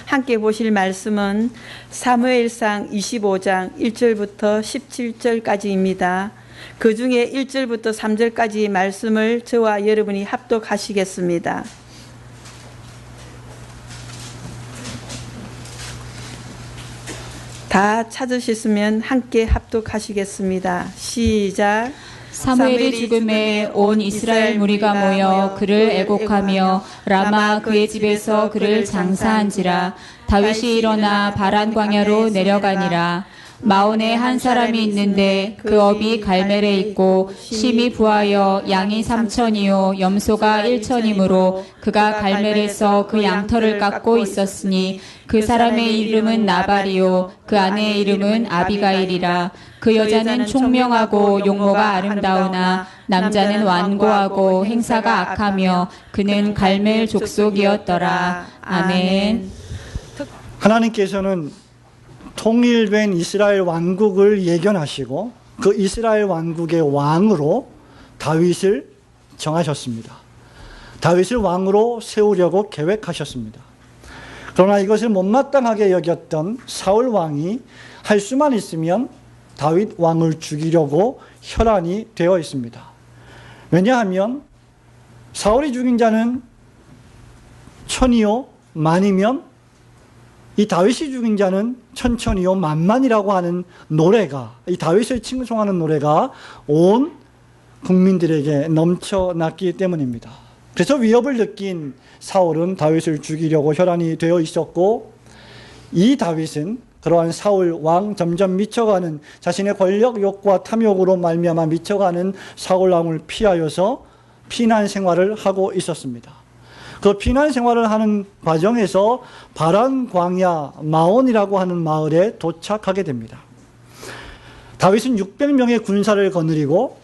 함께 보실 말씀은 사무엘상 25장 1절부터 17절까지입니다. 그 중에 1절부터 3절까지 말씀을 저와 여러분이 합독하시겠습니다. 다 찾으셨으면 함께 합독하시겠습니다. 시작. 사무엘이 죽음에 온 이스라엘 무리가 모여 그를 애곡하며 라마 그의 집에서 그를 장사한지라. 다윗이 일어나 바란 광야로 내려가니라. 마온에 한 사람이 있는데 그 업이 갈멜에 있고 심이 부하여 양이 3천이요 염소가 1천이므로 그가 갈멜에서 그 양털을 깎고 있었으니 그 사람의 이름은 나발이요 그 아내의 이름은 아비가일이라. 그 여자는 총명하고 용모가 아름다우나 남자는 완고하고 행사가 악하며 그는 갈멜 족속이었더라. 아멘. 하나님께서는 통일된 이스라엘 왕국을 예견하시고 그 이스라엘 왕국의 왕으로 다윗을 정하셨습니다. 다윗을 왕으로 세우려고 계획하셨습니다. 그러나 이것을 못마땅하게 여겼던 사울 왕이 할 수만 있으면 다윗 왕을 죽이려고 혈안이 되어 있습니다. 왜냐하면 사울이 죽인 자는 천이요 만이면 이 다윗이 죽인 자는 천천히요 만만이라고 하는 노래가, 이 다윗을 칭송하는 노래가 온 국민들에게 넘쳐났기 때문입니다. 그래서 위협을 느낀 사울은 다윗을 죽이려고 혈안이 되어 있었고, 이 다윗은 그러한 사울 왕, 점점 미쳐가는 자신의 권력 욕과 탐욕으로 말미암아 미쳐가는 사울 왕을 피하여서 피난 생활을 하고 있었습니다. 그 피난 생활을 하는 과정에서 바란 광야 마온이라고 하는 마을에 도착하게 됩니다. 다윗은 600명의 군사를 거느리고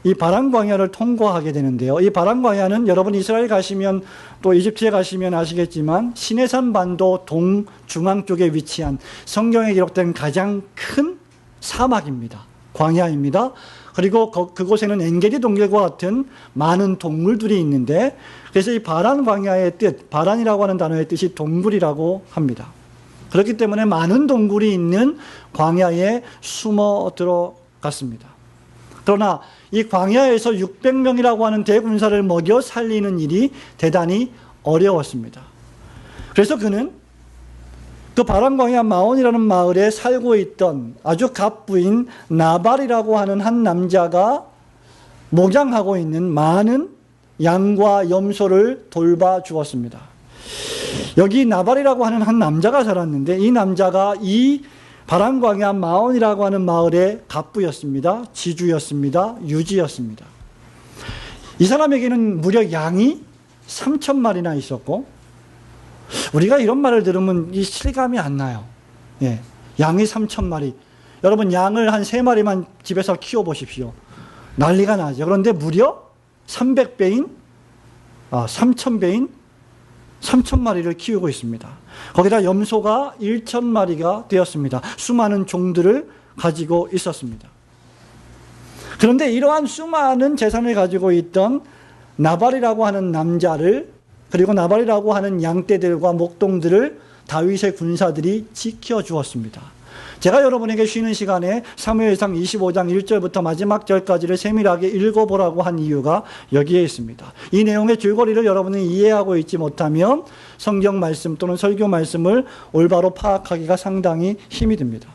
이 바란 광야를 통과하게 되는데요. 이 바란 광야는 여러분 이스라엘 가시면 또 이집트에 가시면 아시겠지만 시내산 반도 동중앙 쪽에 위치한 성경에 기록된 가장 큰 사막입니다. 광야입니다. 그리고 그곳에는 엔게디 동굴과 같은 많은 동물들이 있는데, 그래서 이 바란 광야의 뜻, 바란이라고 하는 단어의 뜻이 동굴이라고 합니다. 그렇기 때문에 많은 동굴이 있는 광야에 숨어 들어갔습니다. 그러나 이 광야에서 600명이라고 하는 대군사를 먹여 살리는 일이 대단히 어려웠습니다. 그래서 그는 그 바란 광야 마온이라는 마을에 살고 있던 아주 갑부인 나발이라고 하는 한 남자가 목양하고 있는 많은 양과 염소를 돌봐 주었습니다. 여기 나발이라고 하는 한 남자가 살았는데, 이 남자가 이 바란 광야 마온이라고 하는 마을의 갑부였습니다. 지주였습니다. 유지였습니다. 이 사람에게는 무려 양이 3,000마리나 있었고, 우리가 이런 말을 들으면 이 실감이 안 나요. 예, 양이 3,000마리. 여러분 양을 한 3마리만 집에서 키워보십시오. 난리가 나죠. 그런데 무려 300배인, 3,000배인 3,000마리를 키우고 있습니다. 거기다 염소가 1,000마리가 되었습니다. 수많은 종들을 가지고 있었습니다. 그런데 이러한 수많은 재산을 가지고 있던 나발이라고 하는 남자를, 그리고 나발이라고 하는 양떼들과 목동들을 다윗의 군사들이 지켜주었습니다. 제가 여러분에게 쉬는 시간에 사무엘상 25장 1절부터 마지막 절까지를 세밀하게 읽어보라고 한 이유가 여기에 있습니다. 이 내용의 줄거리를 여러분이 이해하고 있지 못하면 성경 말씀 또는 설교 말씀을 올바로 파악하기가 상당히 힘이 듭니다.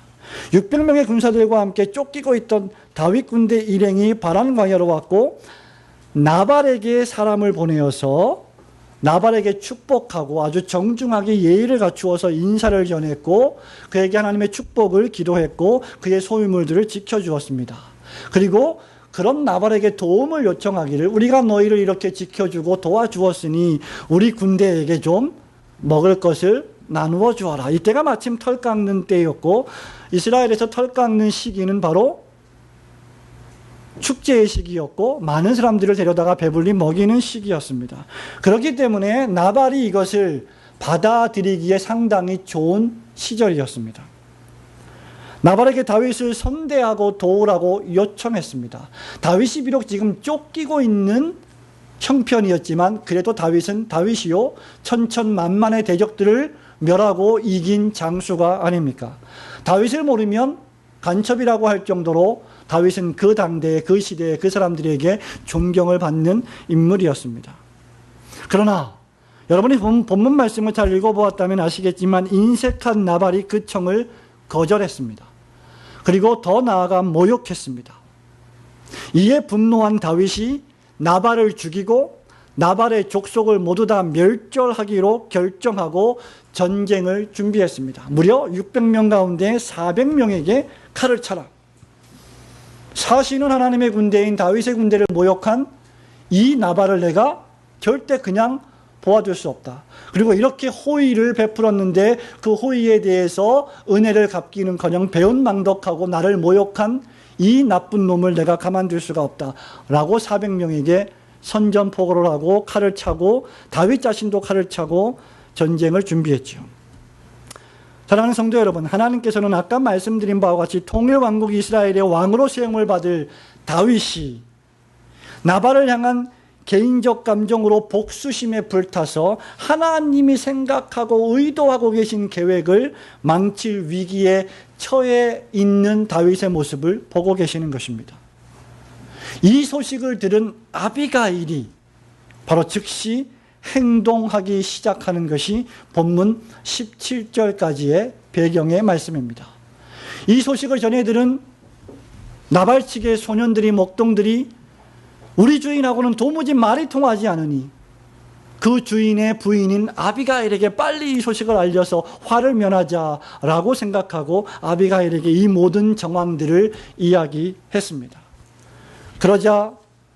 600명의 군사들과 함께 쫓기고 있던 다윗 군대 일행이 바란 광야로 왔고, 나발에게 사람을 보내어서 나발에게 축복하고 아주 정중하게 예의를 갖추어서 인사를 전했고, 그에게 하나님의 축복을 기도했고 그의 소유물들을 지켜주었습니다. 그리고 그런 나발에게 도움을 요청하기를, 우리가 너희를 이렇게 지켜주고 도와주었으니 우리 군대에게 좀 먹을 것을 나누어 주어라. 이때가 마침 털 깎는 때였고, 이스라엘에서 털 깎는 시기는 바로 축제의 시기였고 많은 사람들을 데려다가 배불리 먹이는 시기였습니다. 그렇기 때문에 나발이 이것을 받아들이기에 상당히 좋은 시절이었습니다. 나발에게 다윗을 선대하고 도우라고 요청했습니다. 다윗이 비록 지금 쫓기고 있는 형편이었지만 그래도 다윗은 다윗이요 천천만만의 대적들을 멸하고 이긴 장수가 아닙니까? 다윗을 모르면 간첩이라고 할 정도로 다윗은 그 당대에, 그 시대에 그 사람들에게 존경을 받는 인물이었습니다. 그러나 여러분이 본문 말씀을 잘 읽어보았다면 아시겠지만 인색한 나발이 그 청을 거절했습니다. 그리고 더 나아가 모욕했습니다. 이에 분노한 다윗이 나발을 죽이고 나발의 족속을 모두 다 멸절하기로 결정하고 전쟁을 준비했습니다. 무려 600명 가운데 400명에게 칼을 차라. 사실은 하나님의 군대인 다윗의 군대를 모욕한 이 나발을 내가 절대 그냥 보아줄 수 없다. 그리고 이렇게 호의를 베풀었는데 그 호의에 대해서 은혜를 갚기는커녕 배은망덕하고 나를 모욕한 이 나쁜 놈을 내가 가만둘 수가 없다 라고 400명에게 선전포고를 하고 칼을 차고 다윗 자신도 칼을 차고 전쟁을 준비했죠. 사랑하는 성도 여러분, 하나님께서는 아까 말씀드린 바와 같이 통일왕국 이스라엘의 왕으로 세움을 받을 다윗이 나발을 향한 개인적 감정으로 복수심에 불타서 하나님이 생각하고 의도하고 계신 계획을 망칠 위기에 처해 있는 다윗의 모습을 보고 계시는 것입니다. 이 소식을 들은 아비가일이 바로 즉시 행동하기 시작하는 것이 본문 17절까지의 배경의 말씀입니다. 이 소식을 전해 들은 나발 측의 소년들이, 목동들이 우리 주인하고는 도무지 말이 통하지 않으니 그 주인의 부인인 아비가일에게 빨리 이 소식을 알려서 화를 면하자라고 생각하고 아비가일에게 이 모든 정황들을 이야기했습니다. 그러자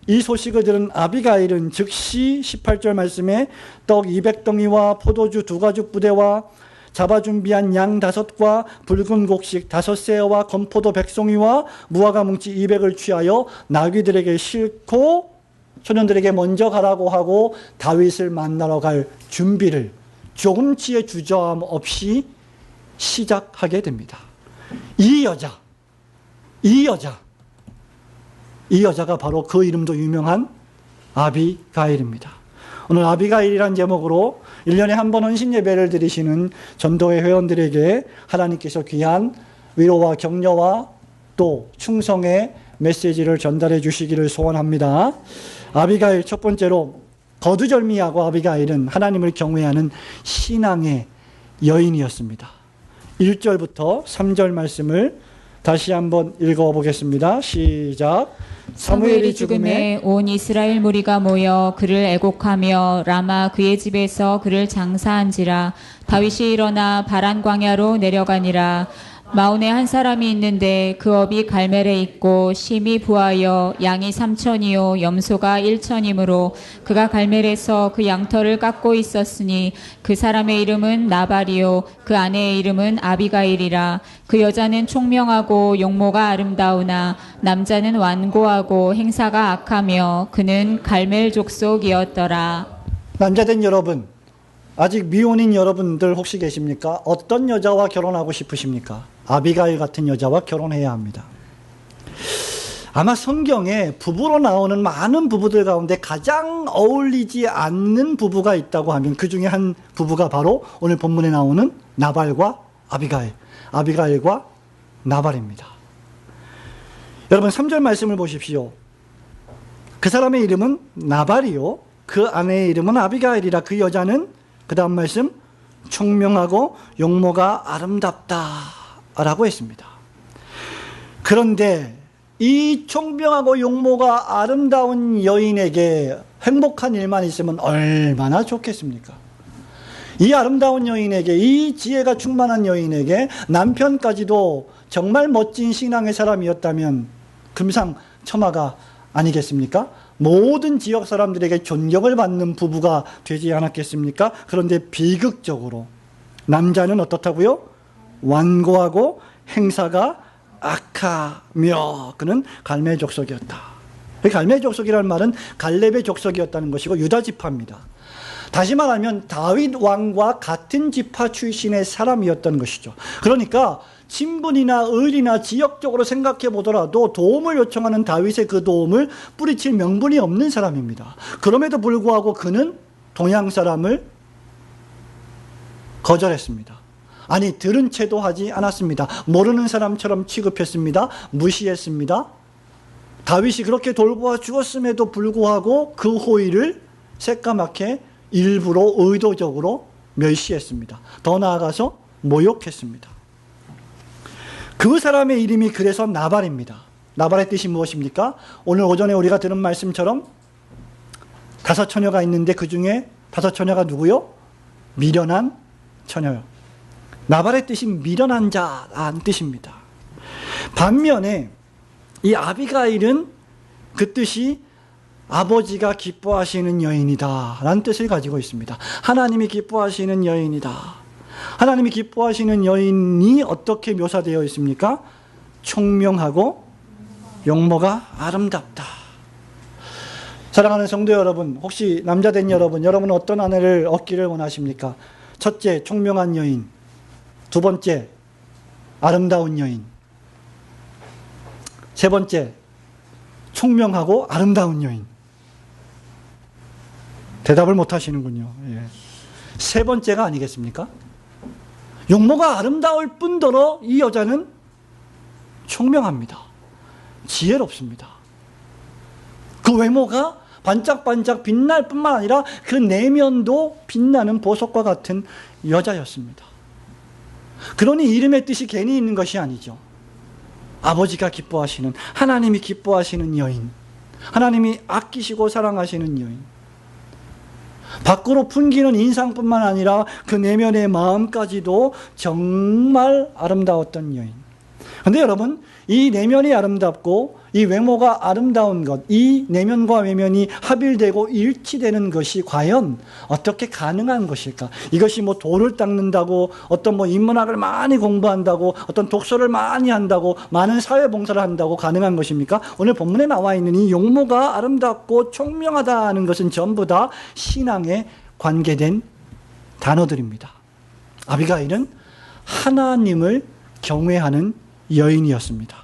이 소식을 들은 아비가일은 즉시 18절 말씀에 떡 200덩이와 포도주 2가죽 부대와 잡아 준비한 양 5과 붉은 곡식 5세와 건포도 100송이와 무화과 뭉치 200을 취하여 나귀들에게 싣고 소년들에게 먼저 가라고 하고 다윗을 만나러 갈 준비를 조금치의 주저함 없이 시작하게 됩니다. 이 여자가 바로 그 이름도 유명한 아비가일입니다. 오늘 아비가일이란 제목으로 1년에 한 번 헌신 예배를 드리시는 전도회 회원들에게 하나님께서 귀한 위로와 격려와 또 충성의 메시지를 전달해 주시기를 소원합니다. 아비가일 첫 번째로 거두절미하고 아비가일은 하나님을 경외하는 신앙의 여인이었습니다. 1절부터 3절 말씀을 다시 한번 읽어보겠습니다. 시작. 사무엘이 죽음에 온 이스라엘 무리가 모여 그를 애곡하며 라마 그의 집에서 그를 장사한지라. 다윗이 일어나 바란 광야로 내려가니라. 마온에 한 사람이 있는데 그 업이 갈멜에 있고 심이 부하여 양이 3천이요 염소가 1천이므로 그가 갈멜에서 그 양털을 깎고 있었으니 그 사람의 이름은 나발이요 그 아내의 이름은 아비가일이라. 그 여자는 총명하고 용모가 아름다우나 남자는 완고하고 행사가 악하며 그는 갈멜 족속이었더라. 남자된 여러분, 아직 미혼인 여러분들 혹시 계십니까? 어떤 여자와 결혼하고 싶으십니까? 아비가일 같은 여자와 결혼해야 합니다. 아마 성경에 부부로 나오는 많은 부부들 가운데 가장 어울리지 않는 부부가 있다고 하면 그 중에 한 부부가 바로 오늘 본문에 나오는 나발과 아비가일과 나발입니다. 여러분 3절 말씀을 보십시오. 그 사람의 이름은 나발이요 그 아내의 이름은 아비가일이라. 그 여자는 그 다음 말씀 총명하고 용모가 아름답다 라고 했습니다. 그런데 이 총명하고 용모가 아름다운 여인에게 행복한 일만 있으면 얼마나 좋겠습니까? 이 아름다운 여인에게, 이 지혜가 충만한 여인에게 남편까지도 정말 멋진 신앙의 사람이었다면 금상첨화가 아니겠습니까? 모든 지역 사람들에게 존경을 받는 부부가 되지 않았겠습니까? 그런데 비극적으로 남자는 어떻다고요? 완고하고 행사가 악하며 그는 갈멜 족속이었다. 갈멜 족속이라는 말은 갈렙의 족속이었다는 것이고 유다 지파입니다. 다시 말하면 다윗 왕과 같은 지파 출신의 사람이었던 것이죠. 그러니까 친분이나 의리나 지역적으로 생각해 보더라도 도움을 요청하는 다윗의 그 도움을 뿌리칠 명분이 없는 사람입니다. 그럼에도 불구하고 그는 동양 사람을 거절했습니다. 아니, 들은 채도 하지 않았습니다. 모르는 사람처럼 취급했습니다. 무시했습니다. 다윗이 그렇게 돌보아 주었음에도 불구하고 그 호의를 새까맣게 일부러 의도적으로 멸시했습니다. 더 나아가서 모욕했습니다. 그 사람의 이름이 그래서 나발입니다. 나발의 뜻이 무엇입니까? 오늘 오전에 우리가 들은 말씀처럼 5 처녀가 있는데 그 중에 5 처녀가 누구요? 미련한 처녀요. 나발의 뜻이 미련한 자라는 뜻입니다. 반면에 이 아비가일은 그 뜻이 아버지가 기뻐하시는 여인이다 라는 뜻을 가지고 있습니다. 하나님이 기뻐하시는 여인이다. 하나님이 기뻐하시는 여인이 어떻게 묘사되어 있습니까? 총명하고 용모가 아름답다. 사랑하는 성도 여러분, 혹시 남자된 여러분은 어떤 아내를 얻기를 원하십니까? 첫째, 총명한 여인. 두 번째, 아름다운 여인. 세 번째, 총명하고 아름다운 여인. 대답을 못 하시는군요. 예. 세 번째가 아니겠습니까? 용모가 아름다울 뿐더러 이 여자는 총명합니다. 지혜롭습니다. 그 외모가 반짝반짝 빛날 뿐만 아니라 그 내면도 빛나는 보석과 같은 여자였습니다. 그러니 이름의 뜻이 괜히 있는 것이 아니죠. 아버지가 기뻐하시는, 하나님이 기뻐하시는 여인, 하나님이 아끼시고 사랑하시는 여인, 밖으로 풍기는 인상뿐만 아니라 그 내면의 마음까지도 정말 아름다웠던 여인. 그런데 여러분, 이 내면이 아름답고 이 외모가 아름다운 것, 이 내면과 외면이 합일되고 일치되는 것이 과연 어떻게 가능한 것일까? 이것이 뭐 돌을 닦는다고, 어떤 뭐 인문학을 많이 공부한다고, 어떤 독서를 많이 한다고, 많은 사회봉사를 한다고 가능한 것입니까? 오늘 본문에 나와 있는 이 용모가 아름답고 총명하다는 것은 전부 다 신앙에 관계된 단어들입니다. 아비가일은 하나님을 경외하는 여인이었습니다.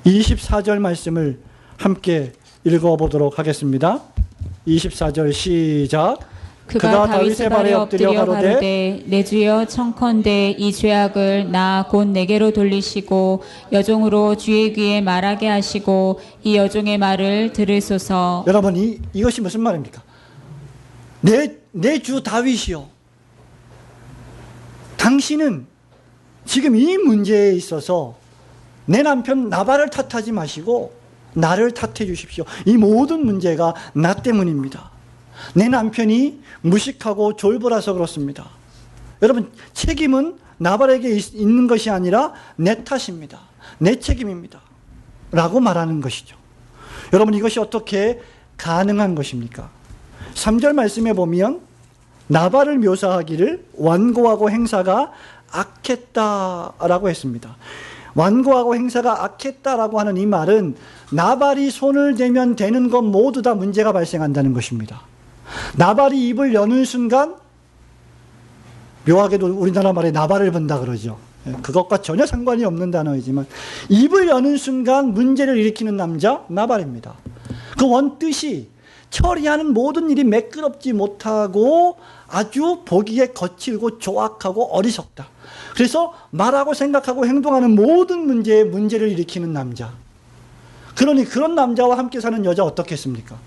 24절 말씀을 함께 읽어보도록 하겠습니다. 24절 시작. 그가 다윗의 발에 엎드려 가로되 내 주여 청컨대 이 죄악을 나 곧 내게로 돌리시고 여종으로 주의 귀에 말하게 하시고 이 여종의 말을 들으소서. 여러분, 이것이 무슨 말입니까? 내 주 다윗이요, 당신은 지금 이 문제에 있어서 내 남편 나발을 탓하지 마시고 나를 탓해 주십시오. 이 모든 문제가 나 때문입니다. 내 남편이 무식하고 졸부라서 그렇습니다. 여러분, 책임은 나발에게 있는 것이 아니라 내 탓입니다. 내 책임입니다. 라고 말하는 것이죠. 여러분, 이것이 어떻게 가능한 것입니까? 3절 말씀에 보면 나발을 묘사하기를 완고하고 행사가 악했다라고 했습니다. 완고하고 행사가 악했다라고 하는 이 말은 나발이 손을 대면 되는 것 모두 다 문제가 발생한다는 것입니다. 나발이 입을 여는 순간, 묘하게도 우리나라 말에 나발을 번다 그러죠. 그것과 전혀 상관이 없는 단어이지만 입을 여는 순간 문제를 일으키는 남자, 나발입니다. 그 원뜻이 처리하는 모든 일이 매끄럽지 못하고 아주 보기에 거칠고 조악하고 어리석다. 그래서 말하고 생각하고 행동하는 모든 문제에 문제를 일으키는 남자. 그러니 그런 남자와 함께 사는 여자 어떻겠습니까?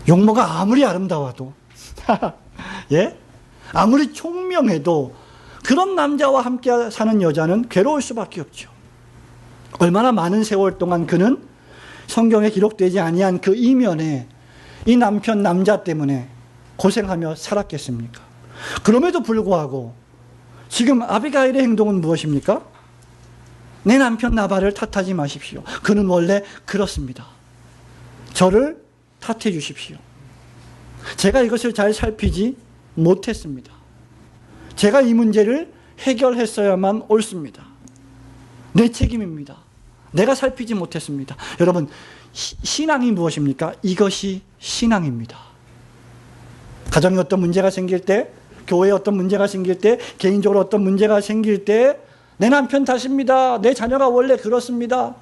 용모가 아무리 아름다워도 예? 아무리 총명해도 그런 남자와 함께 사는 여자는 괴로울 수밖에 없죠. 얼마나 많은 세월 동안 그는 성경에 기록되지 아니한 그 이면에 이 남편 남자 때문에 고생하며 살았겠습니까? 그럼에도 불구하고 지금 아비가일의 행동은 무엇입니까? 내 남편 나발을 탓하지 마십시오. 그는 원래 그렇습니다. 저를 탓해 주십시오. 제가 이것을 잘 살피지 못했습니다. 제가 이 문제를 해결했어야만 옳습니다. 내 책임입니다. 내가 살피지 못했습니다. 여러분, 신앙이 무엇입니까? 이것이 신앙입니다. 가정에 어떤 문제가 생길 때, 교회에 어떤 문제가 생길 때, 개인적으로 어떤 문제가 생길 때 내 남편 탓입니다. 내 자녀가 원래 그렇습니다.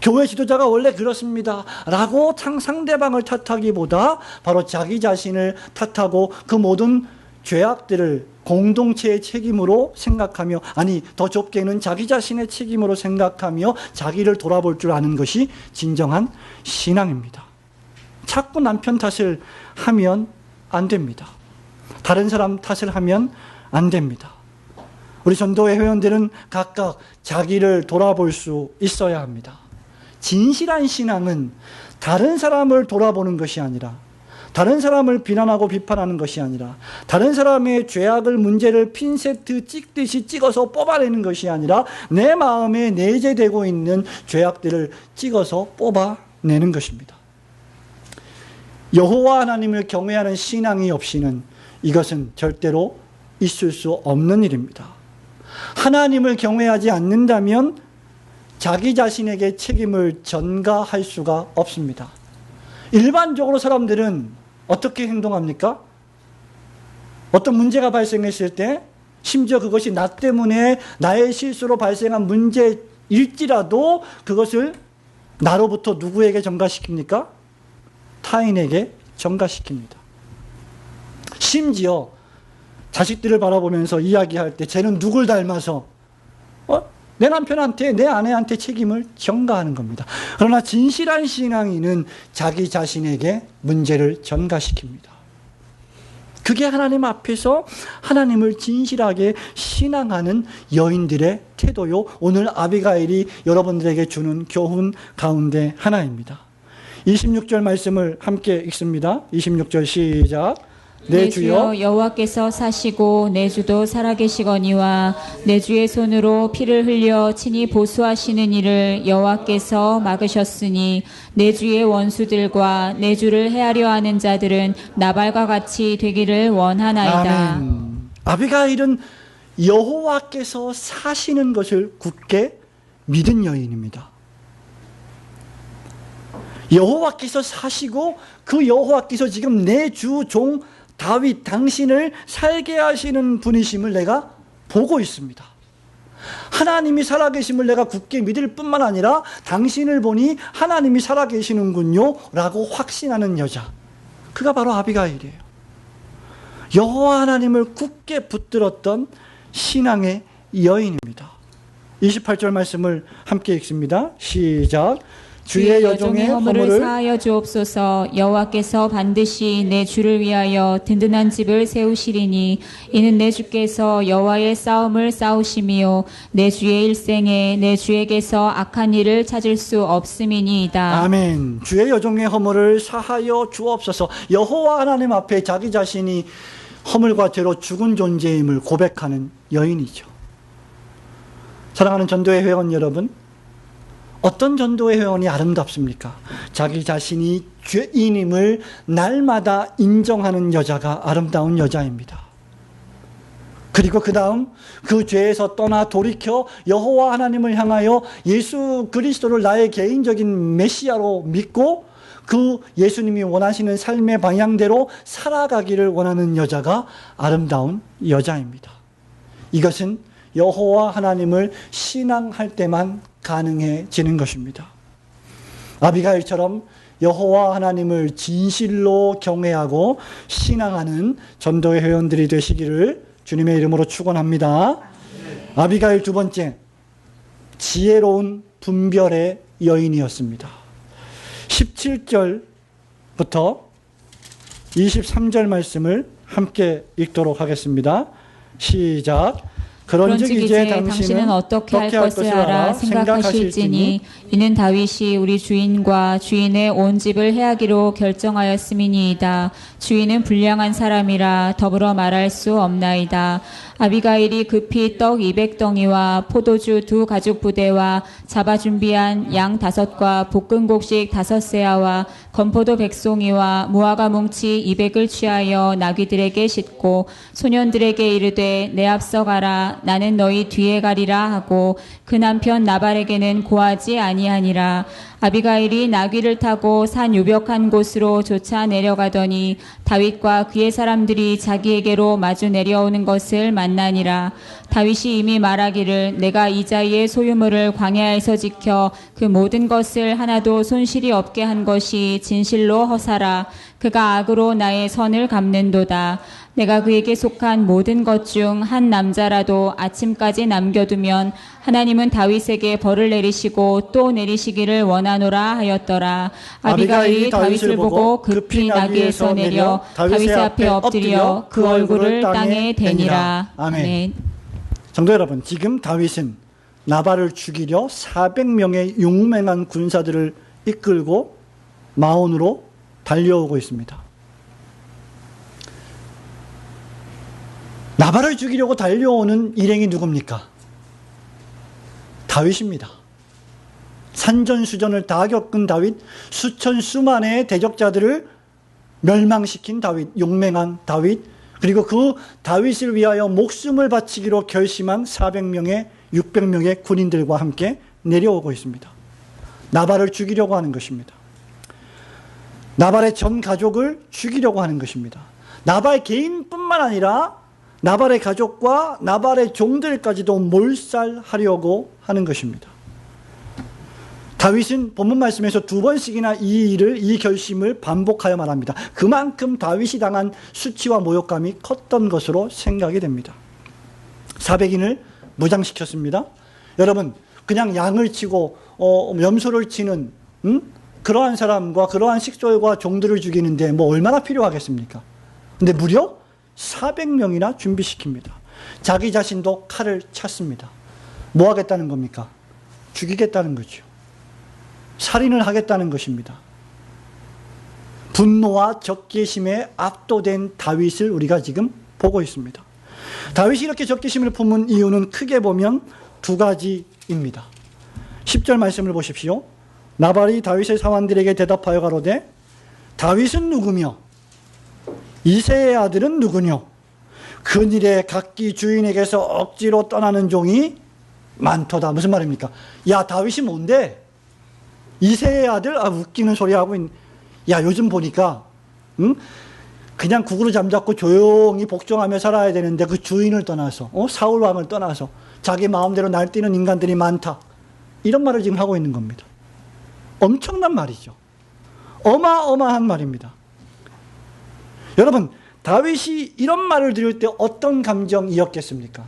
교회 지도자가 원래 그렇습니다 라고 상대방을 탓하기보다 바로 자기 자신을 탓하고 그 모든 죄악들을 공동체의 책임으로 생각하며, 아니 더 좁게는 자기 자신의 책임으로 생각하며 자기를 돌아볼 줄 아는 것이 진정한 신앙입니다. 자꾸 남편 탓을 하면 안 됩니다. 다른 사람 탓을 하면 안 됩니다. 우리 전도회 회원들은 각각 자기를 돌아볼 수 있어야 합니다. 진실한 신앙은 다른 사람을 돌아보는 것이 아니라, 다른 사람을 비난하고 비판하는 것이 아니라, 다른 사람의 죄악을, 문제를 핀세트 찍듯이 찍어서 뽑아내는 것이 아니라 내 마음에 내재되고 있는 죄악들을 찍어서 뽑아내는 것입니다. 여호와 하나님을 경외하는 신앙이 없이는 이것은 절대로 있을 수 없는 일입니다. 하나님을 경외하지 않는다면 자기 자신에게 책임을 전가할 수가 없습니다. 일반적으로 사람들은 어떻게 행동합니까? 어떤 문제가 발생했을 때, 심지어 그것이 나 때문에 나의 실수로 발생한 문제일지라도 그것을 나로부터 누구에게 전가시킵니까? 타인에게 전가시킵니다. 심지어 자식들을 바라보면서 이야기할 때 쟤는 누굴 닮아서 내 남편한테, 내 아내한테 책임을 전가하는 겁니다. 그러나 진실한 신앙인은 자기 자신에게 문제를 전가시킵니다. 그게 하나님 앞에서 하나님을 진실하게 신앙하는 여인들의 태도요, 오늘 아비가일이 여러분들에게 주는 교훈 가운데 하나입니다. 26절 말씀을 함께 읽습니다. 26절 시작. 내 주여 여호와께서 사시고 내 주도 살아계시거니와 내 주의 손으로 피를 흘려 친히 보수하시는 일을 여호와께서 막으셨으니 내 주의 원수들과 내 주를 해하려 하는 자들은 나발과 같이 되기를 원하나이다. 아멘. 아비가일은 여호와께서 사시는 것을 굳게 믿은 여인입니다. 여호와께서 사시고 그 여호와께서 지금 내 주 종 다윗 당신을 살게 하시는 분이심을 내가 보고 있습니다. 하나님이 살아계심을 내가 굳게 믿을 뿐만 아니라 당신을 보니 하나님이 살아계시는군요 라고 확신하는 여자, 그가 바로 아비가일이에요. 여호와 하나님을 굳게 붙들었던 신앙의 여인입니다. 28절 말씀을 함께 읽습니다. 시작. 주의 여종의 허물을 사하여 주옵소서. 여호와께서 반드시 내 주를 위하여 든든한 집을 세우시리니 이는 내 주께서 여호와의 싸움을 싸우심이요 내 주의 일생에 내 주에게서 악한 일을 찾을 수 없음이니이다. 아멘. 주의 여종의 허물을 사하여 주옵소서. 여호와 하나님 앞에 자기 자신이 허물과 죄로 죽은 존재임을 고백하는 여인이죠. 사랑하는 전도회 회원 여러분, 어떤 전도회 회원이 아름답습니까? 자기 자신이 죄인임을 날마다 인정하는 여자가 아름다운 여자입니다. 그리고 그 다음 그 죄에서 떠나 돌이켜 여호와 하나님을 향하여 예수 그리스도를 나의 개인적인 메시아로 믿고 그 예수님이 원하시는 삶의 방향대로 살아가기를 원하는 여자가 아름다운 여자입니다. 이것은 여호와 하나님을 신앙할 때만 가능해지는 것입니다. 아비가일처럼 여호와 하나님을 진실로 경외하고 신앙하는 전도의 회원들이 되시기를 주님의 이름으로 축원합니다. 아비가일 두 번째, 지혜로운 분별의 여인이었습니다. 17절부터 23절 말씀을 함께 읽도록 하겠습니다. 시작. 그런즉 이제 당신은 어떻게 할 것을 알아 생각하실지니 이는 다윗이 우리 주인과 주인의 온 집을 해하기로 결정하였음이니이다. 주인은 불량한 사람이라 더불어 말할 수 없나이다. 아비가일이 급히 떡 200덩이와 포도주 2 가죽 부대와 잡아 준비한 양 5과 볶은 곡식 5세아와 건포도 100송이와 무화과 뭉치 200을 취하여 나귀들에게 싣고 소년들에게 이르되 내 앞서 가라 나는 너희 뒤에 가리라 하고 그 남편 나발에게는 고하지 아니하니라. 아비가일이 나귀를 타고 산 유벽한 곳으로 쫓아 내려가더니 다윗과 그의 사람들이 자기에게로 마주 내려오는 것을 만나니라. 다윗이 이미 말하기를 내가 이자이의 소유물을 광야에서 지켜 그 모든 것을 하나도 손실이 없게 한 것이 진실로 허사라. 그가 악으로 나의 선을 갚는도다. 내가 그에게 속한 모든 것 중 한 남자라도 아침까지 남겨두면 하나님은 다윗에게 벌을 내리시고 또 내리시기를 원하노라 하였더라. 아비가일이 다윗을 보고 급히 나귀에서 내려 다윗의 앞에 엎드려 그 얼굴을 땅에 대니라. 아멘. 성도 여러분, 지금 다윗은 나발을 죽이려 400명의 용맹한 군사들을 이끌고 마온으로 달려오고 있습니다. 나발을 죽이려고 달려오는 일행이 누굽니까? 다윗입니다. 산전수전을 다 겪은 다윗, 수천수만의 대적자들을 멸망시킨 다윗, 용맹한 다윗, 그리고 그 다윗을 위하여 목숨을 바치기로 결심한 400명의 600명의 군인들과 함께 내려오고 있습니다. 나발을 죽이려고 하는 것입니다. 나발의 전 가족을 죽이려고 하는 것입니다. 나발 개인뿐만 아니라 나발의 가족과 나발의 종들까지도 몰살하려고 하는 것입니다. 다윗은 본문 말씀에서 2번씩이나 이 결심을 반복하여 말합니다. 그만큼 다윗이 당한 수치와 모욕감이 컸던 것으로 생각이 됩니다. 400인을 무장시켰습니다. 여러분, 그냥 양을 치고 염소를 치는 그러한 사람과 그러한 식솔과 종들을 죽이는데 뭐 얼마나 필요하겠습니까? 근데 무려 400명이나 준비시킵니다. 자기 자신도 칼을 찼습니다. 뭐 하겠다는 겁니까? 죽이겠다는 거죠. 살인을 하겠다는 것입니다. 분노와 적개심에 압도된 다윗을 우리가 지금 보고 있습니다. 다윗이 이렇게 적개심을 품은 이유는 크게 보면 2가지입니다. 10절 말씀을 보십시오. 나발이 다윗의 사환들에게 대답하여 가로되 다윗은 누구며 이새의 아들은 누구뇨? 근일에 각기 주인에게서 억지로 떠나는 종이 많도다. 무슨 말입니까? 야, 다윗이 뭔데? 이새의 아들? 웃기는 소리 하고 야, 요즘 보니까 그냥 구구로 잠잡고 조용히 복종하며 살아야 되는데 그 주인을 떠나서 사울 왕을 떠나서 자기 마음대로 날뛰는 인간들이 많다. 이런 말을 지금 하고 있는 겁니다. 엄청난 말이죠. 어마어마한 말입니다. 여러분, 다윗이 이런 말을 들을 때 어떤 감정이었겠습니까?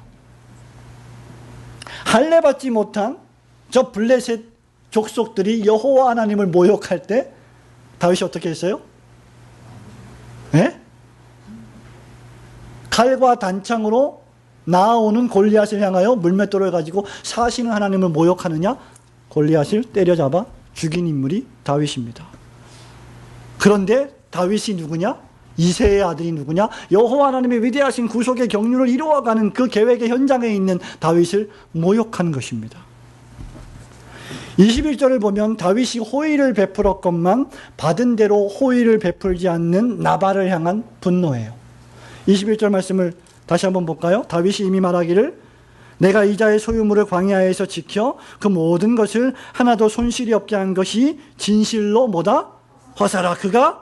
할례받지 못한 저 블레셋 족속들이 여호와 하나님을 모욕할 때 다윗이 어떻게 했어요? 네? 칼과 단창으로 나아오는 골리앗을 향하여 물맷돌을 가지고 사시는 하나님을 모욕하느냐? 골리앗을 때려잡아 죽인 인물이 다윗입니다. 그런데 다윗이 누구냐? 이새의 아들이 누구냐? 여호와 하나님의 위대하신 구속의 경륜을 이루어가는 그 계획의 현장에 있는 다윗을 모욕한 것입니다. 21절을 보면 다윗이 호의를 베풀었건만 받은 대로 호의를 베풀지 않는 나발을 향한 분노예요. 21절 말씀을 다시 한번 볼까요? 다윗이 이미 말하기를 내가 이자의 소유물을 광야에서 지켜 그 모든 것을 하나도 손실이 없게 한 것이 진실로 뭐다? 허사라. 그가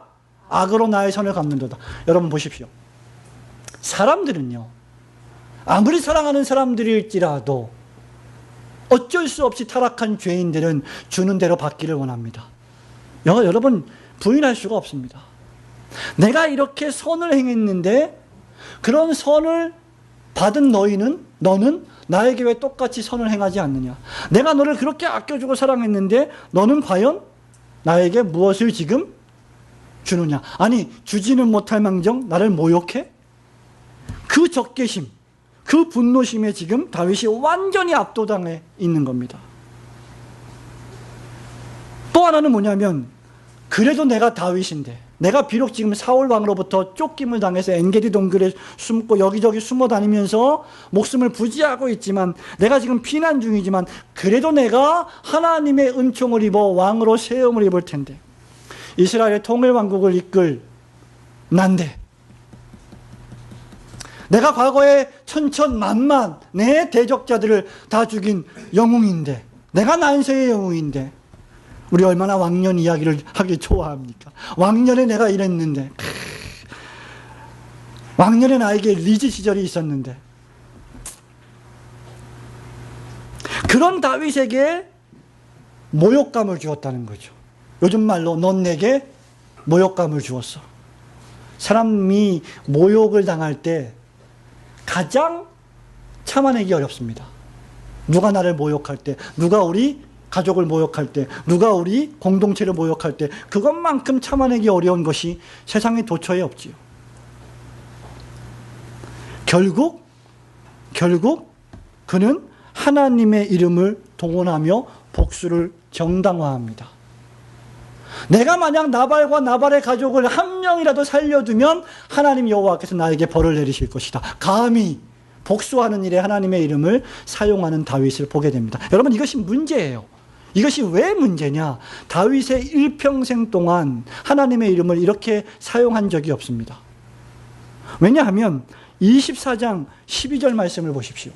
악으로 나의 선을 갚는도다. 여러분 보십시오. 사람들은요, 아무리 사랑하는 사람들일지라도 어쩔 수 없이 타락한 죄인들은 주는 대로 받기를 원합니다. 여러분 부인할 수가 없습니다. 내가 이렇게 선을 행했는데 그런 선을 받은 너는 나에게 왜 똑같이 선을 행하지 않느냐? 내가 너를 그렇게 아껴주고 사랑했는데 너는 과연 나에게 무엇을 지금 주느냐? 아니, 주지는 못할 망정 나를 모욕해? 그 적개심, 그 분노심에 지금 다윗이 완전히 압도당해 있는 겁니다. 또 하나는 뭐냐면, 그래도 내가 다윗인데, 내가 비록 지금 사울 왕으로부터 쫓김을 당해서 엔게디 동굴에 숨고 여기저기 숨어 다니면서 목숨을 부지하고 있지만, 내가 지금 피난 중이지만, 그래도 내가 하나님의 은총을 입어 왕으로 세움을 입을 텐데, 이스라엘의 통일 왕국을 이끌 난데, 내가 과거에 천천만만 내 대적자들을 다 죽인 영웅인데, 내가 난세의 영웅인데 우리 얼마나 왕년 이야기를 하기 좋아합니까? 왕년에 내가 이랬는데, 왕년에 나에게 리즈 시절이 있었는데, 그런 다윗에게 모욕감을 주었다는 거죠. 요즘 말로 넌 내게 모욕감을 주었어. 사람이 모욕을 당할 때 가장 참아내기 어렵습니다. 누가 나를 모욕할 때, 누가 우리 가족을 모욕할 때, 누가 우리 공동체를 모욕할 때, 그것만큼 참아내기 어려운 것이 세상에 도처에 없지요. 결국 그는 하나님의 이름을 동원하며 복수를 정당화합니다. 내가 만약 나발과 나발의 가족을 한 명이라도 살려두면 하나님 여호와께서 나에게 벌을 내리실 것이다. 감히 복수하는 일에 하나님의 이름을 사용하는 다윗을 보게 됩니다. 여러분, 이것이 문제예요. 이것이 왜 문제냐? 다윗의 일평생 동안 하나님의 이름을 이렇게 사용한 적이 없습니다. 왜냐하면 24장 12절 말씀을 보십시오.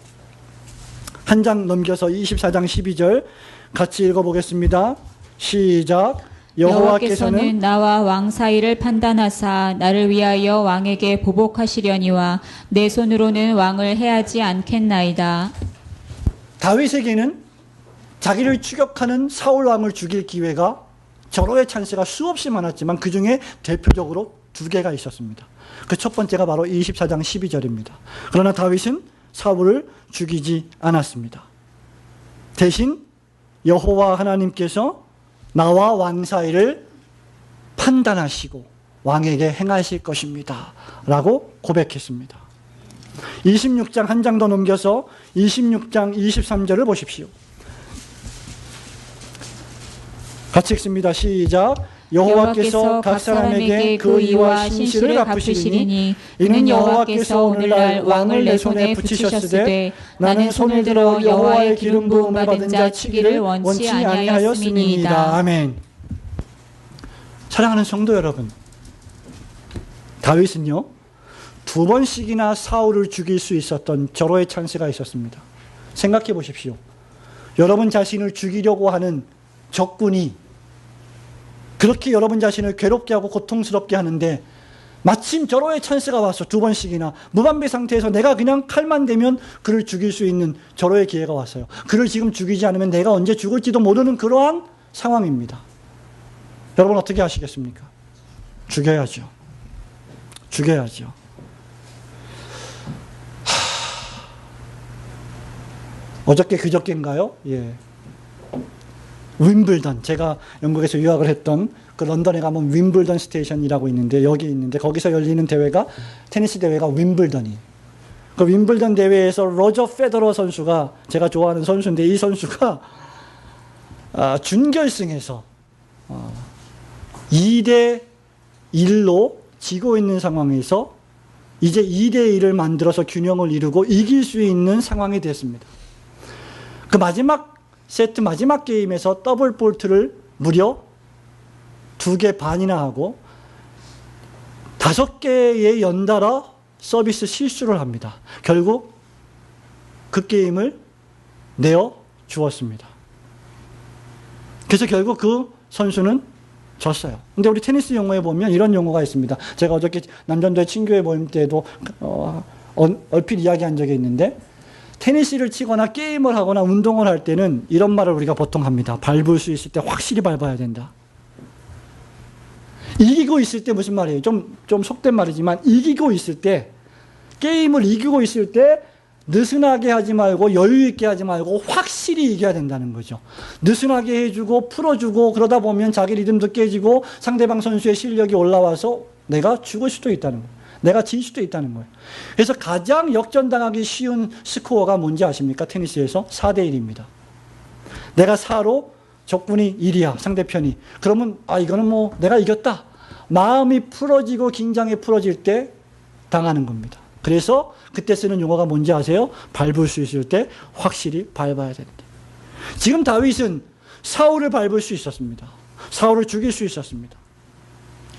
한 장 넘겨서 24장 12절 같이 읽어보겠습니다. 시작. 여호와께서는 나와 왕 사이를 판단하사 나를 위하여 왕에게 보복하시려니와 내 손으로는 왕을 해하지 않겠나이다. 다윗에게는 자기를 추격하는 사울 왕을 죽일 기회가 절호의 찬스가 수없이 많았지만 그 중에 대표적으로 두 개가 있었습니다. 그 첫 번째가 바로 24장 12절입니다. 그러나 다윗은 사울을 죽이지 않았습니다. 대신 여호와 하나님께서 나와 왕 사이를 판단하시고 왕에게 행하실 것입니다 라고 고백했습니다. 26장 한 장 더 넘겨서 26장 23절을 보십시오. 같이 읽습니다. 시작. 여호와께서 각 사람에게 그 의와 신실을 갚으시리니 이는 여호와께서 오늘날 왕을 내 손에 붙이셨으되 나는 손을 들어 여호와의 기름 부음을 받은 자 치기를 원치 아니하였음이니이다. 아멘. 사랑하는 성도 여러분, 다윗은요 2번씩이나 사울을 죽일 수 있었던 절호의 찬스가 있었습니다. 생각해 보십시오. 여러분 자신을 죽이려고 하는 적군이 그렇게 여러분 자신을 괴롭게 하고 고통스럽게 하는데 마침 절호의 찬스가 왔어. 2번씩이나 무방비 상태에서 내가 그냥 칼만 대면 그를 죽일 수 있는 절호의 기회가 왔어요. 그를 지금 죽이지 않으면 내가 언제 죽을지도 모르는 그러한 상황입니다. 여러분 어떻게 하시겠습니까? 죽여야죠. 죽여야죠. 어저께 그저께인가요? 예. 윈블던, 제가 영국에서 유학을 했던 그 런던에 가면 윈블던 스테이션이라고 있는데 여기 있는데 거기서 열리는 대회가 테니스 대회가 윈블던이에요. 그 윈블던 대회에서 로저 페더러 선수가 제가 좋아하는 선수인데 이 선수가 준결승에서 2대 1로 지고 있는 상황에서 이제 2대 1을 만들어서 균형을 이루고 이길 수 있는 상황이 됐습니다. 그 마지막 세트 마지막 게임에서 더블 볼트를 무려 2개 반이나 하고 5개의 연달아 서비스 실수를 합니다. 결국 그 게임을 내어 주었습니다. 그래서 결국 그 선수는 졌어요. 근데 우리 테니스 용어에 보면 이런 용어가 있습니다. 제가 어저께 남전도의 친교회 모임 때도 얼핏 이야기한 적이 있는데 테니스를 치거나 게임을 하거나 운동을 할 때는 이런 말을 우리가 보통 합니다. 밟을 수 있을 때 확실히 밟아야 된다. 이기고 있을 때 무슨 말이에요? 좀 속된 말이지만 이기고 있을 때 게임을 이기고 있을 때 느슨하게 하지 말고 여유 있게 하지 말고 확실히 이겨야 된다는 거죠. 느슨하게 해주고 풀어주고 그러다 보면 자기 리듬도 깨지고 상대방 선수의 실력이 올라와서 내가 죽을 수도 있다는 거예요. 내가 질 수도 있다는 거예요. 그래서 가장 역전당하기 쉬운 스코어가 뭔지 아십니까? 테니스에서 4대 1입니다. 내가 4로 적군이 1이야, 상대편이. 그러면 이거는 뭐 내가 이겼다. 마음이 풀어지고 긴장이 풀어질 때 당하는 겁니다. 그래서 그때 쓰는 용어가 뭔지 아세요? 밟을 수 있을 때 확실히 밟아야 된다. 지금 다윗은 사울을 밟을 수 있었습니다. 사울을 죽일 수 있었습니다.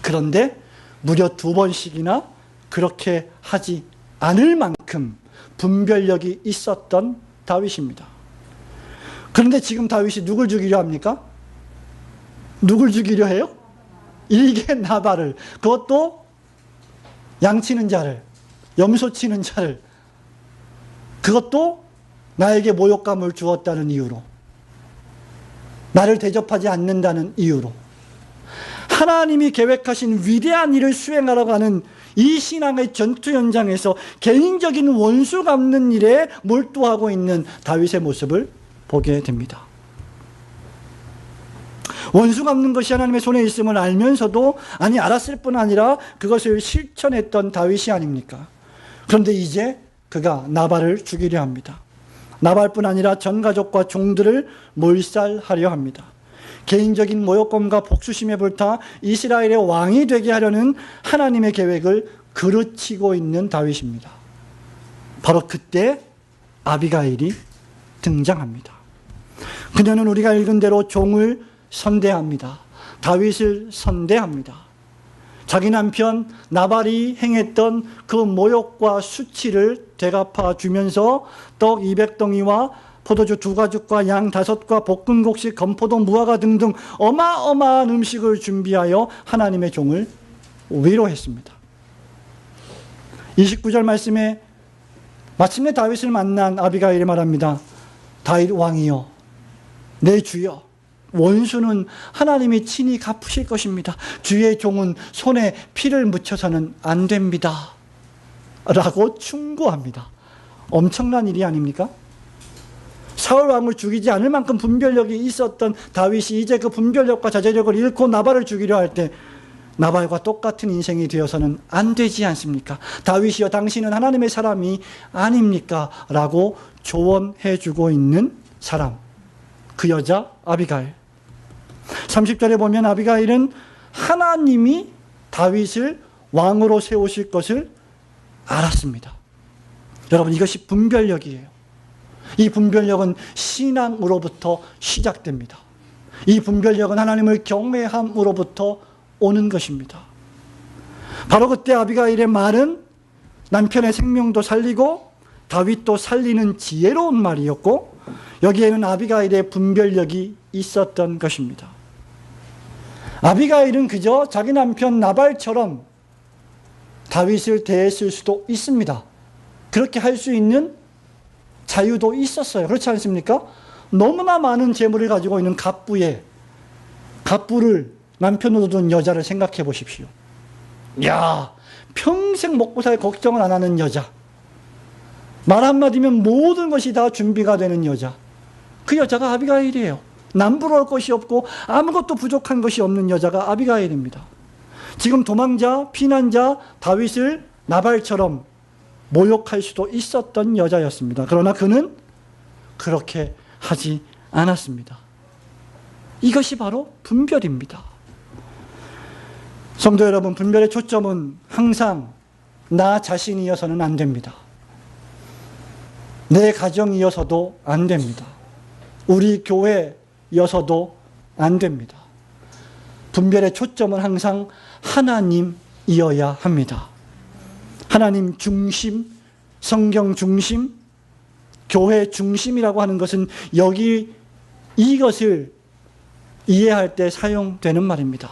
그런데 무려 2번씩이나 그렇게 하지 않을 만큼 분별력이 있었던 다윗입니다. 그런데 지금 다윗이 누굴 죽이려 합니까? 누굴 죽이려 해요? 이게 나발을, 그것도 양치는 자를, 염소 치는 자를, 그것도 나에게 모욕감을 주었다는 이유로, 나를 대접하지 않는다는 이유로, 하나님이 계획하신 위대한 일을 수행하러 가는 이 신앙의 전투 현장에서 개인적인 원수 갚는 일에 몰두하고 있는 다윗의 모습을 보게 됩니다. 원수 갚는 것이 하나님의 손에 있음을 알면서도, 아니 알았을 뿐 아니라 그것을 실천했던 다윗이 아닙니까? 그런데 이제 그가 나발을 죽이려 합니다. 나발뿐 아니라 전 가족과 종들을 몰살하려 합니다. 개인적인 모욕감과 복수심에 불타 이스라엘의 왕이 되게 하려는 하나님의 계획을 그르치고 있는 다윗입니다. 바로 그때 아비가일이 등장합니다. 그녀는 우리가 읽은 대로 종을 선대합니다. 다윗을 선대합니다. 자기 남편 나발이 행했던 그 모욕과 수치를 되갚아 주면서 떡 200덩이와 포도주 2가죽과 양 5과 볶음곡식, 건포도, 무화과 등등 어마어마한 음식을 준비하여 하나님의 종을 위로했습니다. 29절 말씀에 마침내 다윗을 만난 아비가일이 말합니다. 다윗 왕이여, 내 주여, 원수는 하나님이 친히 갚으실 것입니다. 주의 종은 손에 피를 묻혀서는 안 됩니다. 라고 충고합니다. 엄청난 일이 아닙니까? 사울 왕을 죽이지 않을 만큼 분별력이 있었던 다윗이 이제 그 분별력과 자제력을 잃고 나발을 죽이려 할 때 나발과 똑같은 인생이 되어서는 안 되지 않습니까? 다윗이여, 당신은 하나님의 사람이 아닙니까? 라고 조언해 주고 있는 사람, 그 여자 아비가일. 30절에 보면 아비가일은 하나님이 다윗을 왕으로 세우실 것을 알았습니다. 여러분, 이것이 분별력이에요. 이 분별력은 신앙으로부터 시작됩니다. 이 분별력은 하나님을 경외함으로부터 오는 것입니다. 바로 그때 아비가일의 말은 남편의 생명도 살리고 다윗도 살리는 지혜로운 말이었고, 여기에는 아비가일의 분별력이 있었던 것입니다. 아비가일은 그저 자기 남편 나발처럼 다윗을 대했을 수도 있습니다. 그렇게 할 수 있는 자유도 있었어요. 그렇지 않습니까? 너무나 많은 재물을 가지고 있는 갑부를 남편으로 둔 여자를 생각해 보십시오. 야, 평생 먹고 살 걱정을 안 하는 여자, 말 한마디면 모든 것이 다 준비가 되는 여자, 그 여자가 아비가일이에요. 남부러울 것이 없고 아무것도 부족한 것이 없는 여자가 아비가일입니다. 지금 도망자, 피난자 다윗을 나발처럼 모욕할 수도 있었던 여자였습니다. 그러나 그는 그렇게 하지 않았습니다. 이것이 바로 분별입니다. 성도 여러분, 분별의 초점은 항상 나 자신이어서는 안 됩니다. 내 가정이어서도 안 됩니다. 우리 교회여서도 안 됩니다. 분별의 초점은 항상 하나님이어야 합니다. 하나님 중심, 성경 중심, 교회 중심이라고 하는 것은 여기 이것을 이해할 때 사용되는 말입니다.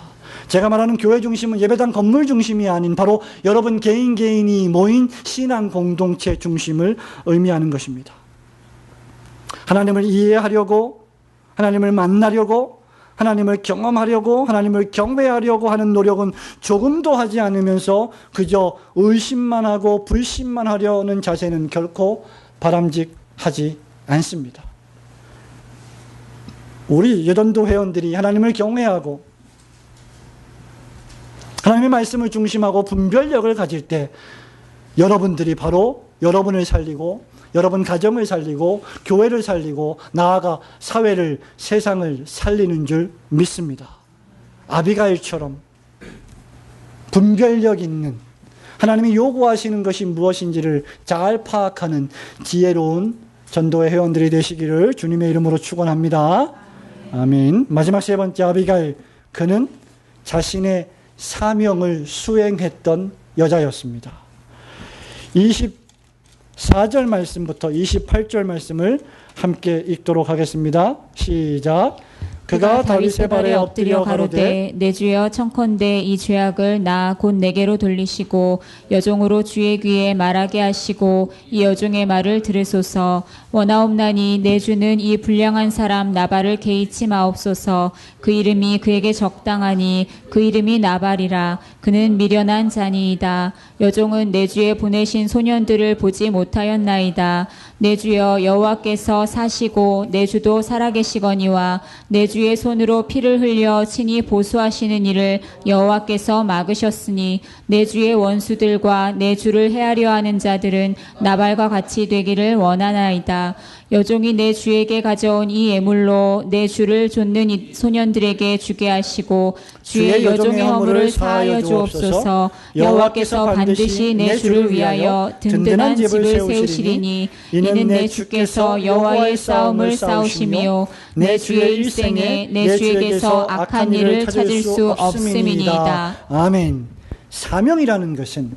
제가 말하는 교회 중심은 예배당 건물 중심이 아닌 바로 여러분 개인이 모인 신앙 공동체 중심을 의미하는 것입니다. 하나님을 이해하려고, 하나님을 만나려고, 하나님을 경험하려고, 하나님을 경배하려고 하는 노력은 조금도 하지 않으면서 그저 의심만 하고 불신만 하려는 자세는 결코 바람직하지 않습니다. 우리 여전도 회원들이 하나님을 경외하고 하나님의 말씀을 중심하고 분별력을 가질 때 여러분들이 바로 여러분을 살리고 여러분 가정을 살리고 교회를 살리고 나아가 사회를, 세상을 살리는 줄 믿습니다. 아비가일처럼 분별력 있는, 하나님이 요구하시는 것이 무엇인지를 잘 파악하는 지혜로운 전도회 회원들이 되시기를 주님의 이름으로 축원합니다. 아멘. 마지막 세 번째 아비가일, 그는 자신의 사명을 수행했던 여자였습니다. 24절 말씀부터 28절 말씀을 함께 읽도록 하겠습니다. 시작. 그가 다윗의 발에 엎드려 가로되 내 주여 청컨대 이 죄악을 나 곧 내게로 돌리시고 여종으로 주의 귀에 말하게 하시고 이 여종의 말을 들으소서. 원하옵나니 내 주는 이 불량한 사람 나발을 개의치 마옵소서. 그 이름이 그에게 적당하니 그 이름이 나발이라. 그는 미련한 자니이다. 여종은 내 주에 보내신 소년들을 보지 못하였나이다. 내 주여 여호와께서 사시고 내 주도 살아계시거니와 내 주의 손으로 피를 흘려 친히 보수하시는 일을 여호와께서 막으셨으니 내 주의 원수들과 내 주를 해하려 하는 자들은 나발과 같이 되기를 원하나이다. 여종이 내 주에게 가져온 이 예물로 내 주를 좇는 이 소년들에게 주게 하시고 주의 여종의 허물을 사하여 주옵소서. 여호와께서 반드시 내 주를 위하여 든든한 집을 세우시리니 이는 내 주께서 여호와의 싸움을 싸우시며 내 주의 일생에 내 주에게서 악한 일을 찾을 수 없음이니이다. 아멘. 사명이라는 것은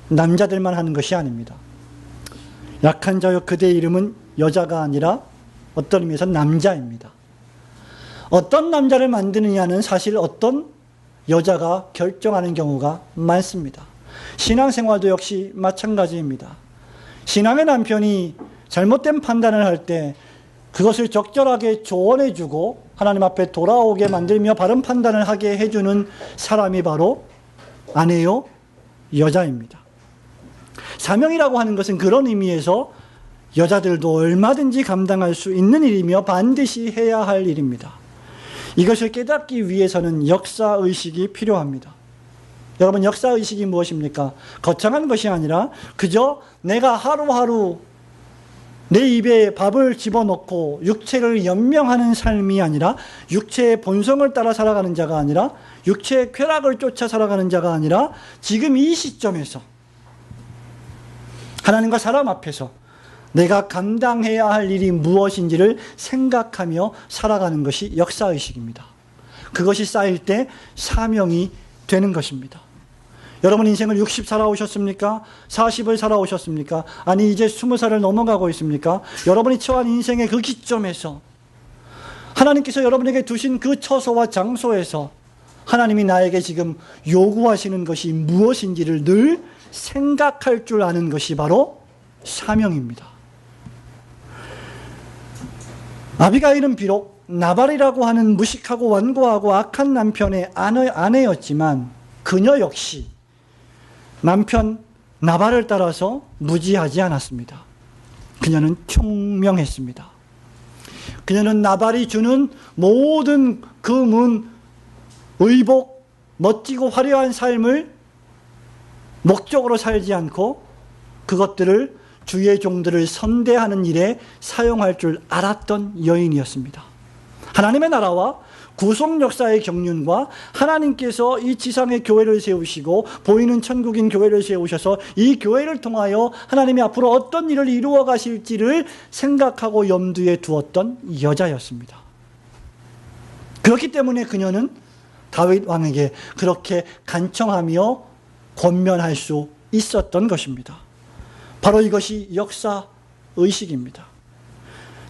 남자들만 하는 것이 아닙니다. 약한 자여 그대의 이름은 여자가 아니라 어떤 의미에서 남자입니다. 어떤 남자를 만드느냐는 사실 어떤 여자가 결정하는 경우가 많습니다. 신앙생활도 역시 마찬가지입니다. 신앙의 남편이 잘못된 판단을 할 때 그것을 적절하게 조언해주고 하나님 앞에 돌아오게 만들며 바른 판단을 하게 해주는 사람이 바로 아내요, 여자입니다. 사명이라고 하는 것은 그런 의미에서 여자들도 얼마든지 감당할 수 있는 일이며 반드시 해야 할 일입니다. 이것을 깨닫기 위해서는 역사의식이 필요합니다. 여러분, 역사의식이 무엇입니까? 거창한 것이 아니라 그저 내가 하루하루 내 입에 밥을 집어넣고 육체를 연명하는 삶이 아니라 육체의 본성을 따라 살아가는 자가 아니라 육체의 쾌락을 쫓아 살아가는 자가 아니라 지금 이 시점에서 하나님과 사람 앞에서 내가 감당해야 할 일이 무엇인지를 생각하며 살아가는 것이 역사의식입니다. 그것이 쌓일 때 사명이 되는 것입니다. 여러분 인생을 60 살아오셨습니까? 40을 살아오셨습니까? 아니 이제 20살을 넘어가고 있습니까? 여러분이 처한 인생의 그 기점에서 하나님께서 여러분에게 두신 그 처소와 장소에서 하나님이 나에게 지금 요구하시는 것이 무엇인지를 늘 생각할 줄 아는 것이 바로 사명입니다. 아비가일은 비록 나발이라고 하는 무식하고 완고하고 악한 남편의 아내였지만 그녀 역시 남편 나발을 따라서 무지하지 않았습니다. 그녀는 총명했습니다. 그녀는 나발이 주는 모든 금은 의복, 멋지고 화려한 삶을 목적으로 살지 않고 그것들을 주의 종들을 선대하는 일에 사용할 줄 알았던 여인이었습니다. 하나님의 나라와 구속 역사의 경륜과 하나님께서 이 지상의 교회를 세우시고 보이는 천국인 교회를 세우셔서 이 교회를 통하여 하나님이 앞으로 어떤 일을 이루어 가실지를 생각하고 염두에 두었던 여자였습니다. 그렇기 때문에 그녀는 다윗 왕에게 그렇게 간청하며 권면할 수 있었던 것입니다. 바로 이것이 역사의식입니다.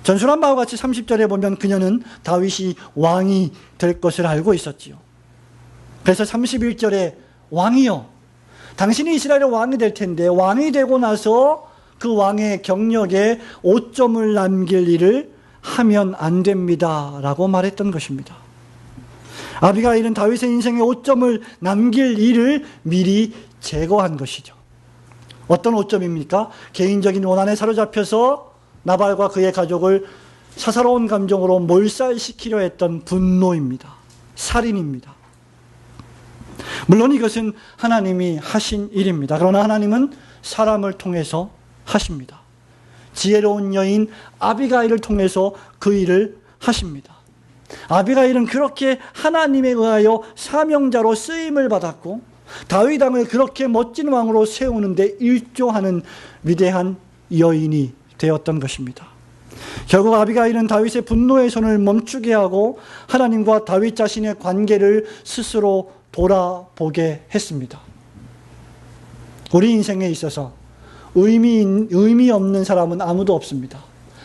전순한 바와 같이 30절에 보면 그녀는 다윗이 왕이 될 것을 알고 있었지요. 그래서 31절에 왕이여 당신이 이스라엘의 왕이 될 텐데 왕이 되고 나서 그 왕의 경력에 오점을 남길 일을 하면 안 됩니다 라고 말했던 것입니다. 아비가일은 다윗의 인생에 오점을 남길 일을 미리 제거한 것이죠. 어떤 오점입니까? 개인적인 원한에 사로잡혀서 나발과 그의 가족을 사사로운 감정으로 몰살시키려 했던 분노입니다. 살인입니다. 물론 이것은 하나님이 하신 일입니다. 그러나 하나님은 사람을 통해서 하십니다. 지혜로운 여인 아비가일을 통해서 그 일을 하십니다. 아비가일은 그렇게 하나님에 의하여 사명자로 쓰임을 받았고 다윗 왕을 그렇게 멋진 왕으로 세우는데 일조하는 위대한 여인이 되었던 것입니다. 결국 아비가일은 다윗의 분노의 손을 멈추게 하고 하나님과 다윗 자신의 관계를 스스로 돌아보게 했습니다. 우리 인생에 있어서 의미 없는 사람은 아무도 없습니다.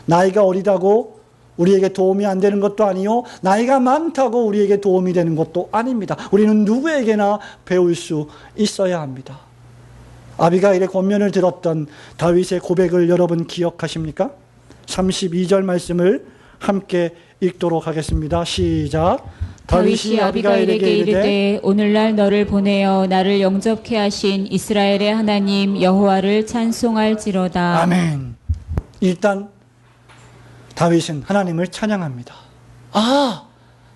나이가 어리다고 우리에게 도움이 안 되는 것도 아니요, 나이가 많다고 우리에게 도움이 되는 것도 아닙니다. 우리는 누구에게나 배울 수 있어야 합니다. 아비가일의 권면을 들었던 다윗의 고백을 여러분 기억하십니까? 32절 말씀을 함께 읽도록 하겠습니다. 시작. 다윗이 아비가일에게 이르되 오늘날 너를 보내어 나를 영접케 하신 이스라엘의 하나님 여호와를 찬송할지로다. 아멘. 일단 다윗은 하나님을 찬양합니다. 아,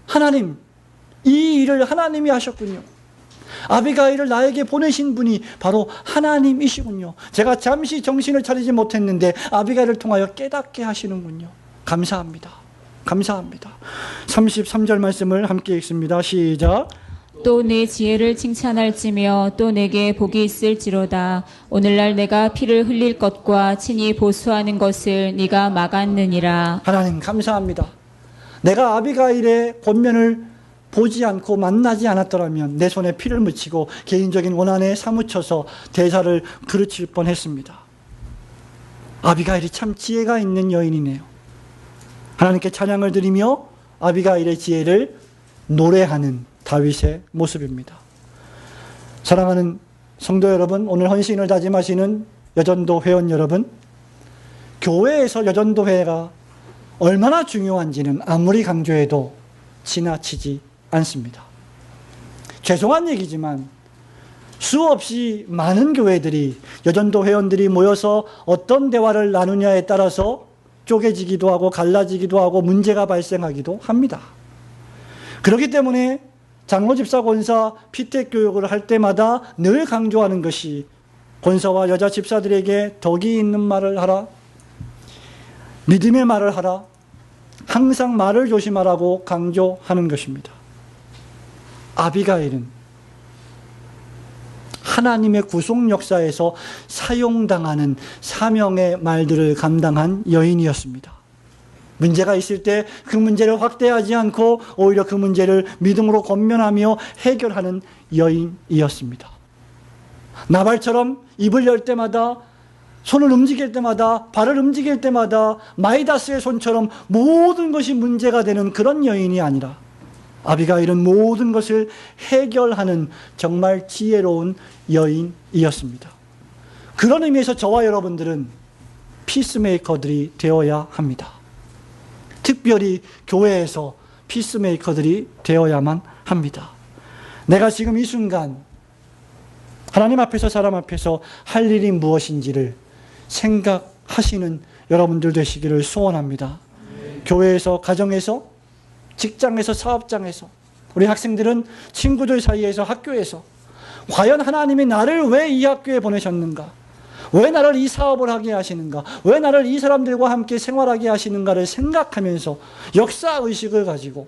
하나님, 이 일을 하나님이 하셨군요. 아비가일을 나에게 보내신 분이 바로 하나님이시군요. 제가 잠시 정신을 차리지 못했는데 아비가일을 통하여 깨닫게 하시는군요. 감사합니다. 감사합니다. 33절 말씀을 함께 읽습니다. 시작. 또 내 지혜를 칭찬할지며 또 내게 복이 있을지로다. 오늘날 내가 피를 흘릴 것과 친히 보수하는 것을 네가 막았느니라. 하나님 감사합니다. 내가 아비가일의 권면을 보지 않고 만나지 않았더라면 내 손에 피를 묻히고 개인적인 원한에 사무쳐서 대사를 그르칠 뻔했습니다. 아비가일이 참 지혜가 있는 여인이네요. 하나님께 찬양을 드리며 아비가일의 지혜를 노래하는 다윗의 모습입니다. 사랑하는 성도 여러분, 오늘 헌신을 다짐하시는 여전도 회원 여러분, 교회에서 여전도 회가 얼마나 중요한지는 아무리 강조해도 지나치지 않습니다. 죄송한 얘기지만 수없이 많은 교회들이 여전도 회원들이 모여서 어떤 대화를 나누냐에 따라서 쪼개지기도 하고 갈라지기도 하고 문제가 발생하기도 합니다. 그렇기 때문에 장로 집사 권사 피택 교육을 할 때마다 늘 강조하는 것이 권사와 여자 집사들에게 덕이 있는 말을 하라, 믿음의 말을 하라, 항상 말을 조심하라고 강조하는 것입니다. 아비가일은 하나님의 구속 역사에서 사용당하는 사명의 말들을 감당한 여인이었습니다. 문제가 있을 때 그 문제를 확대하지 않고 오히려 그 문제를 믿음으로 권면하며 해결하는 여인이었습니다. 나발처럼 입을 열 때마다, 손을 움직일 때마다, 발을 움직일 때마다 마이다스의 손처럼 모든 것이 문제가 되는 그런 여인이 아니라 아비가일은 모든 것을 해결하는 정말 지혜로운 여인이었습니다. 그런 의미에서 저와 여러분들은 피스메이커들이 되어야 합니다. 특별히 교회에서 피스메이커들이 되어야만 합니다. 내가 지금 이 순간 하나님 앞에서 사람 앞에서 할 일이 무엇인지를 생각하시는 여러분들 되시기를 소원합니다. 교회에서, 가정에서, 직장에서, 사업장에서, 우리 학생들은 친구들 사이에서, 학교에서 과연 하나님이 나를 왜 이 학교에 보내셨는가? 왜 나를 이 사업을 하게 하시는가? 왜 나를 이 사람들과 함께 생활하게 하시는가를 생각하면서 역사의식을 가지고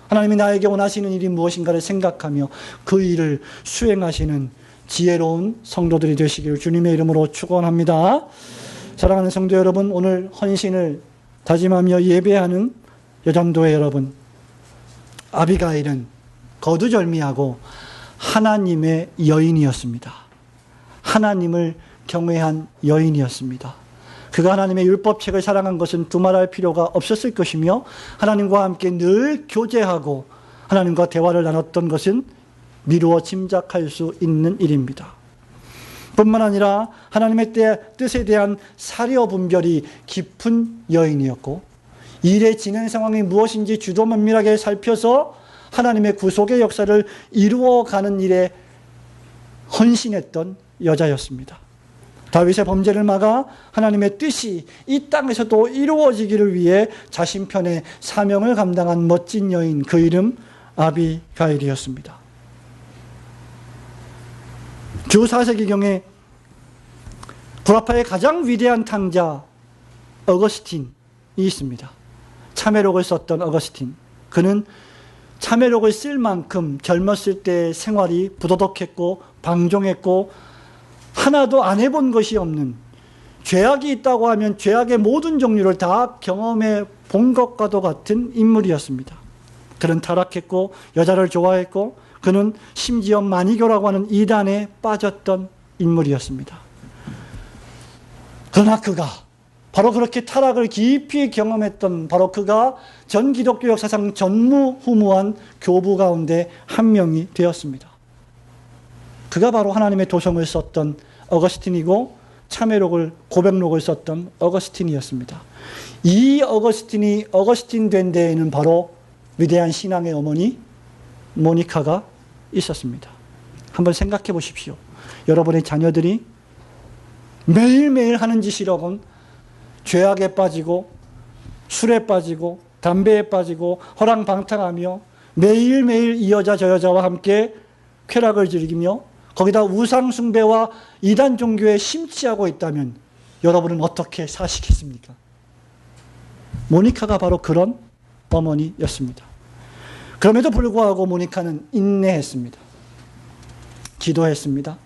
하나님이 나에게 원하시는 일이 무엇인가를 생각하며 그 일을 수행하시는 지혜로운 성도들이 되시기를 주님의 이름으로 축원합니다. 사랑하는 성도 여러분, 오늘 헌신을 다짐하며 예배하는 여전도회 여러분, 아비가일은 거두절미하고 하나님의 여인이었습니다. 하나님을 경외한 여인이었습니다. 그가 하나님의 율법책을 사랑한 것은 두말할 필요가 없었을 것이며 하나님과 함께 늘 교제하고 하나님과 대화를 나눴던 것은 미루어 짐작할 수 있는 일입니다. 뿐만 아니라 하나님의 뜻에 대한 사려 분별이 깊은 여인이었고 일의 진행 상황이 무엇인지 주도 면밀하게 살펴서 하나님의 구속의 역사를 이루어가는 일에 헌신했던 여자였습니다. 다윗의 범죄를 막아 하나님의 뜻이 이 땅에서도 이루어지기를 위해 자신 편의 사명을 감당한 멋진 여인, 그 이름 아비가일이었습니다. 주 4세기경에 구라파의 가장 위대한 탕자 어거스틴이 있습니다. 참회록을 썼던 어거스틴. 그는 참회록을 쓸 만큼 젊었을 때의 생활이 부도덕했고 방종했고 하나도 안 해본 것이 없는, 죄악이 있다고 하면 죄악의 모든 종류를 다 경험해 본 것과도 같은 인물이었습니다. 그는 타락했고 여자를 좋아했고 그는 심지어 마니교라고 하는 이단에 빠졌던 인물이었습니다. 그러나 그가 바로 그렇게 타락을 깊이 경험했던 바로 그가 전 기독교 역사상 전무후무한 교부 가운데 한 명이 되었습니다. 그가 바로 하나님의 도성을 썼던 어거스틴이고 참회록을 고백록을 썼던 어거스틴이었습니다. 이 어거스틴이 어거스틴 된 데에는 바로 위대한 신앙의 어머니 모니카가 있었습니다. 한번 생각해 보십시오. 여러분의 자녀들이 매일매일 하는 짓이라곤 죄악에 빠지고 술에 빠지고 담배에 빠지고 허랑방탕하며 매일매일 이 여자 저 여자와 함께 쾌락을 즐기며 거기다 우상 숭배와 이단 종교에 심취하고 있다면 여러분은 어떻게 사시겠습니까? 모니카가 바로 그런 어머니였습니다. 그럼에도 불구하고 모니카는 인내했습니다. 기도했습니다.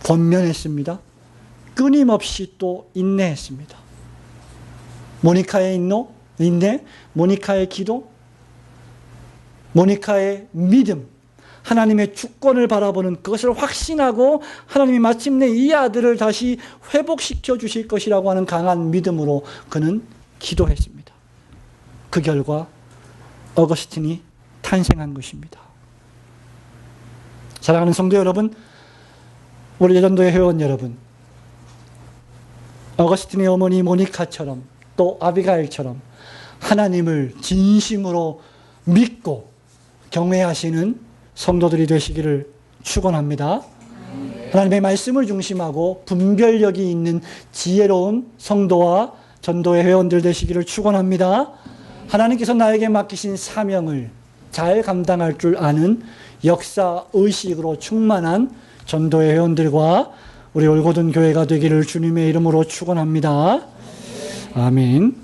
권면했습니다. 끊임없이 또 인내했습니다. 모니카의 인내, 모니카의 기도, 모니카의 믿음, 하나님의 주권을 바라보는 그것을 확신하고 하나님이 마침내 이 아들을 다시 회복시켜 주실 것이라고 하는 강한 믿음으로 그는 기도했습니다. 그 결과 어거스틴이 탄생한 것입니다. 사랑하는 성도 여러분, 우리 예전도의 회원 여러분, 어거스틴의 어머니 모니카처럼 또 아비가일처럼 하나님을 진심으로 믿고 경외하시는 성도들이 되시기를 축원합니다. 하나님의 말씀을 중심하고 분별력이 있는 지혜로운 성도와 전도의 회원들 되시기를 축원합니다. 하나님께서 나에게 맡기신 사명을 잘 감당할 줄 아는 역사 의식으로 충만한 전도의 회원들과 우리 올고든 교회가 되기를 주님의 이름으로 축원합니다. 아멘.